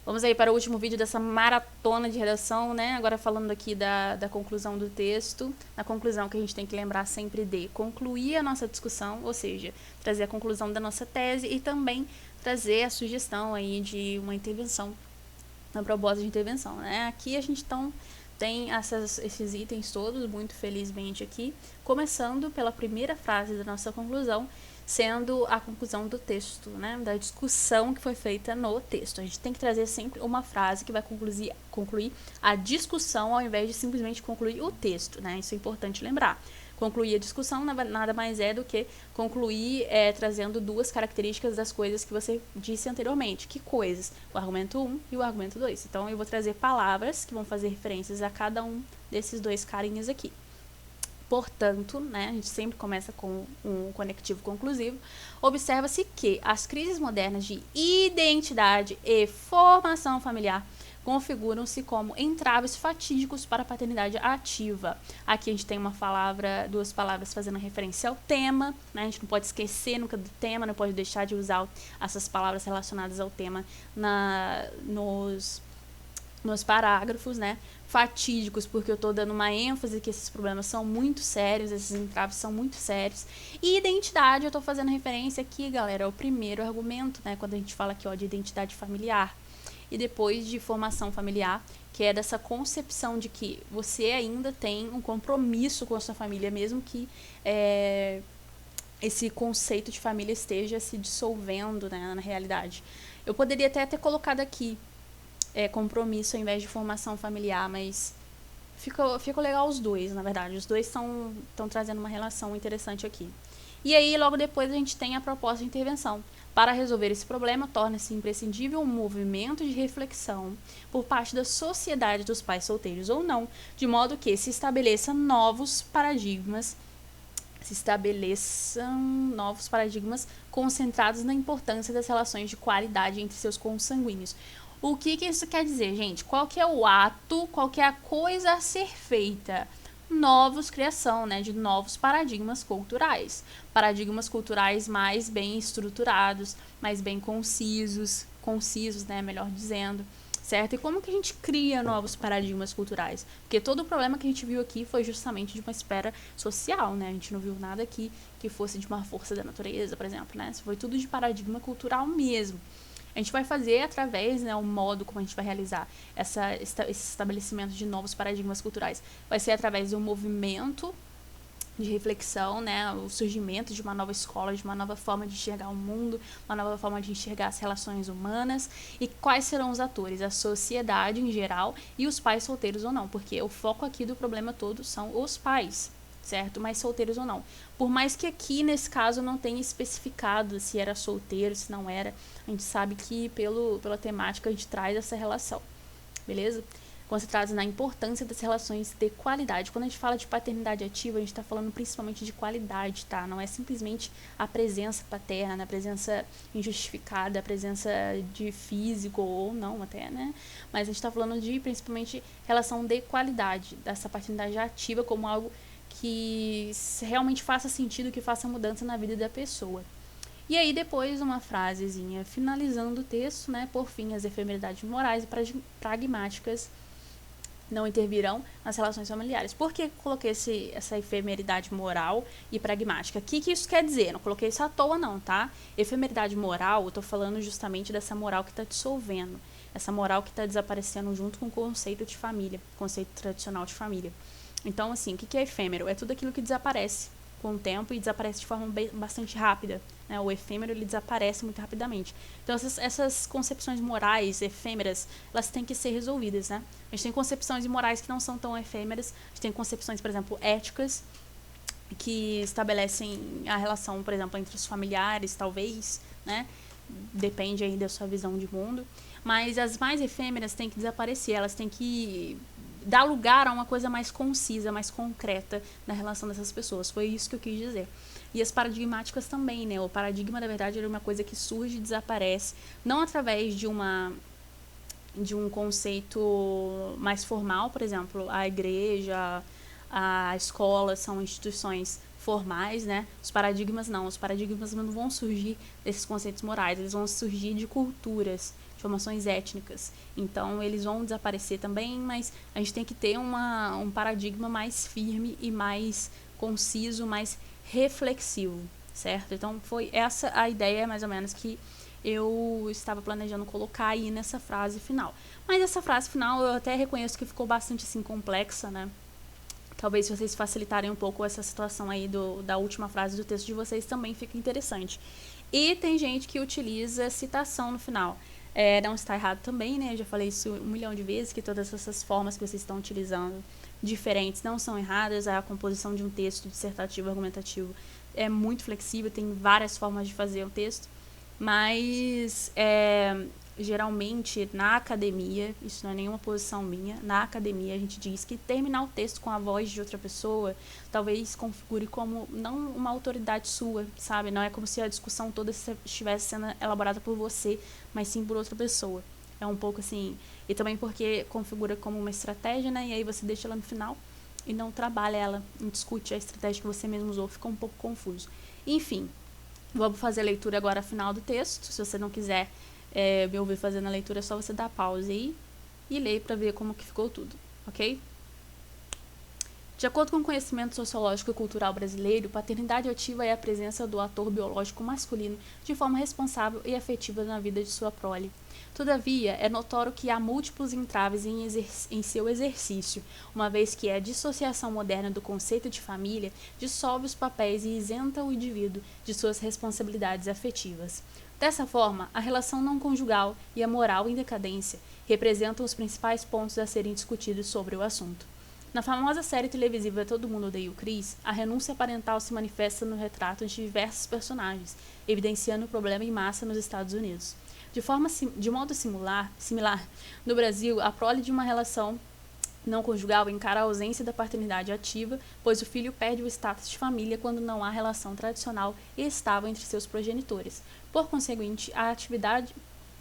Vamos aí para o último vídeo dessa maratona de redação, né? Agora falando aqui da conclusão do texto. Na conclusão que a gente tem que lembrar sempre de concluir a nossa discussão, ou seja, trazer a conclusão da nossa tese e também trazer a sugestão aí de uma intervenção, uma proposta de intervenção, né? Aqui a gente então tem esses itens todos, muito felizmente aqui, começando pela primeira frase da nossa conclusão, sendo a conclusão do texto, né, da discussão que foi feita no texto. A gente tem que trazer sempre uma frase que vai concluir a discussão ao invés de simplesmente concluir o texto, né, isso é importante lembrar. Concluir a discussão nada mais é do que concluir trazendo duas características das coisas que você disse anteriormente. Que coisas? O argumento 1 e o argumento 2. Então, eu vou trazer palavras que vão fazer referências a cada um desses dois carinhas aqui. Portanto, né, a gente sempre começa com um conectivo conclusivo. Observa-se que as crises modernas de identidade e formação familiar configuram-se como entraves fatídicos para a paternidade ativa. Aqui a gente tem duas palavras fazendo referência ao tema, né? A gente não pode esquecer nunca do tema, não pode deixar de usar essas palavras relacionadas ao tema nos parágrafos, né? Fatídicos, porque eu estou dando uma ênfase que esses problemas são muito sérios, esses entraves são muito sérios. E identidade, eu estou fazendo referência aqui, galera, ao primeiro argumento, né? Quando a gente fala aqui, ó, de identidade familiar. E depois de formação familiar, que é dessa concepção de que você ainda tem um compromisso com a sua família, mesmo que esse conceito de família esteja se dissolvendo, né, na realidade. Eu poderia até ter colocado aqui compromisso ao invés de formação familiar, mas ficou legal os dois, na verdade. Os dois estão trazendo uma relação interessante aqui. E aí, logo depois, a gente tem a proposta de intervenção. Para resolver esse problema, torna-se imprescindível um movimento de reflexão por parte da sociedade dos pais solteiros ou não, de modo que se estabeleçam novos paradigmas concentrados na importância das relações de qualidade entre seus consanguíneos. O que isso quer dizer, gente? Qual que é o ato, qual que é a coisa a ser feita? Criação, né, de novos paradigmas culturais. Paradigmas culturais mais bem estruturados, mais bem concisos, né, melhor dizendo, certo? E como que a gente cria novos paradigmas culturais? Porque todo o problema que a gente viu aqui foi justamente de uma esfera social, né? A gente não viu nada aqui que fosse de uma força da natureza, por exemplo, né? Isso foi tudo de paradigma cultural mesmo. A gente vai fazer através, né, o modo como a gente vai realizar esse estabelecimento de novos paradigmas culturais. Vai ser através de um movimento de reflexão, né, o surgimento de uma nova escola, de uma nova forma de enxergar o mundo, uma nova forma de enxergar as relações humanas. E quais serão os atores? A sociedade em geral e os pais solteiros ou não, porque o foco aqui do problema todo são os pais, certo? Mas solteiros ou não. Por mais que aqui, nesse caso, não tenha especificado se era solteiro, se não era, a gente sabe que pela temática a gente traz essa relação, beleza? Concentrados na importância das relações de qualidade. Quando a gente fala de paternidade ativa, a gente está falando principalmente de qualidade, tá? Não é simplesmente a presença paterna, a presença injustificada, a presença de físico ou não até, né? Mas a gente está falando de, principalmente, relação de qualidade, dessa paternidade ativa como algo que realmente faça sentido, que faça mudança na vida da pessoa. E aí depois uma frasezinha finalizando o texto, né? Por fim, as efemeridades morais e pragmáticas não intervirão nas relações familiares. Por que coloquei essa efemeridade moral e pragmática? O que isso quer dizer? Não coloquei isso à toa não, tá? Efemeridade moral, eu tô falando justamente dessa moral que está dissolvendo, essa moral que está desaparecendo junto com o conceito de família, conceito tradicional de família. Então, assim, o que é efêmero? É tudo aquilo que desaparece com o tempo e desaparece de forma bastante rápida, né? O efêmero, ele desaparece muito rapidamente. Então, essas concepções morais efêmeras, elas têm que ser resolvidas, né? A gente tem concepções morais que não são tão efêmeras, a gente tem concepções, por exemplo, éticas, que estabelecem a relação, por exemplo, entre os familiares, talvez, né? Depende aí da sua visão de mundo. Mas as mais efêmeras têm que desaparecer, elas têm que dar lugar a uma coisa mais concisa, mais concreta na relação dessas pessoas. Foi isso que eu quis dizer. E as paradigmáticas também, né? O paradigma, na verdade, era uma coisa que surge e desaparece, não através de um conceito mais formal, por exemplo, a igreja, a escola são instituições formais, né? Os paradigmas não vão surgir desses conceitos morais, eles vão surgir de culturas formações étnicas. Então, eles vão desaparecer também, mas a gente tem que ter um paradigma mais firme e mais conciso, mais reflexivo, certo? Então, foi essa a ideia, mais ou menos, que eu estava planejando colocar aí nessa frase final. Mas essa frase final eu até reconheço que ficou bastante, assim, complexa, né? Talvez se vocês facilitarem um pouco essa situação aí da última frase do texto de vocês, também fica interessante. E tem gente que utiliza citação no final. Não está errado também, né? Eu já falei isso 1 milhão de vezes, que todas essas formas que vocês estão utilizando diferentes não são erradas. A composição de um texto dissertativo, argumentativo, é muito flexível, tem várias formas de fazer o texto. Mas, geralmente, na academia, isso não é nenhuma posição minha, na academia a gente diz que terminar o texto com a voz de outra pessoa talvez configure como não uma autoridade sua, sabe? Não é como se a discussão toda estivesse sendo elaborada por você, mas sim por outra pessoa. É um pouco assim, e também porque configura como uma estratégia, né? E aí você deixa ela no final e não trabalha ela, não discute a estratégia que você mesmo usou, fica um pouco confuso. Enfim, vamos fazer a leitura agora final do texto. Se você não quiser me ouvir fazendo a leitura, é só você dar pausa aí e ler para ver como que ficou tudo, ok? De acordo com o conhecimento sociológico e cultural brasileiro, paternidade ativa é a presença do ator biológico masculino de forma responsável e afetiva na vida de sua prole. Todavia, é notório que há múltiplos entraves em seu exercício, uma vez que a dissociação moderna do conceito de família dissolve os papéis e isenta o indivíduo de suas responsabilidades afetivas. Dessa forma, a relação não conjugal e a moral em decadência representam os principais pontos a serem discutidos sobre o assunto. Na famosa série televisiva Todo Mundo Odeia o Chris, a renúncia parental se manifesta no retrato de diversos personagens, evidenciando o problema em massa nos Estados Unidos. De modo similar, no Brasil, a prole de uma relação não conjugal encara a ausência da paternidade ativa, pois o filho perde o status de família quando não há relação tradicional e estável entre seus progenitores. Por conseguinte, a atividade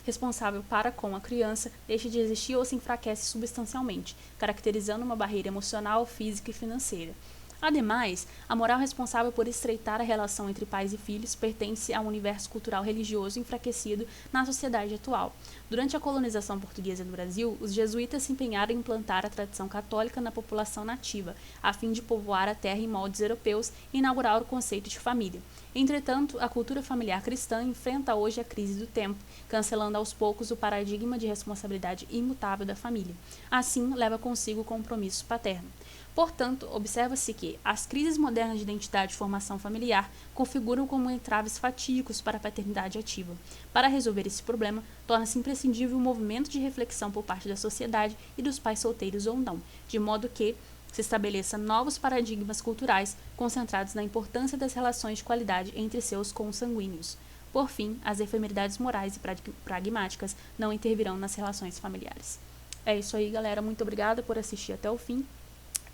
responsável para com a criança deixa de existir ou se enfraquece substancialmente, caracterizando uma barreira emocional, física e financeira. Ademais, a moral responsável por estreitar a relação entre pais e filhos pertence a um universo cultural religioso enfraquecido na sociedade atual. Durante a colonização portuguesa no Brasil, os jesuítas se empenharam em implantar a tradição católica na população nativa, a fim de povoar a terra em moldes europeus e inaugurar o conceito de família. Entretanto, a cultura familiar cristã enfrenta hoje a crise do tempo, cancelando aos poucos o paradigma de responsabilidade imutável da família. Assim, leva consigo o compromisso paterno. Portanto, observa-se que as crises modernas de identidade e formação familiar configuram como entraves fatídicos para a paternidade ativa. Para resolver esse problema, torna-se imprescindível um movimento de reflexão por parte da sociedade e dos pais solteiros ou não, de modo que se estabeleça novos paradigmas culturais concentrados na importância das relações de qualidade entre seus consanguíneos. Por fim, as efemeridades morais e pragmáticas não intervirão nas relações familiares. É isso aí, galera. Muito obrigada por assistir até o fim.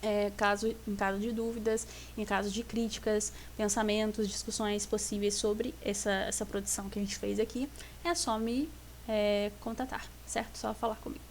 Em caso de dúvidas, em caso de críticas, pensamentos, discussões possíveis sobre essa produção que a gente fez aqui, é só me contatar, certo? Só falar comigo.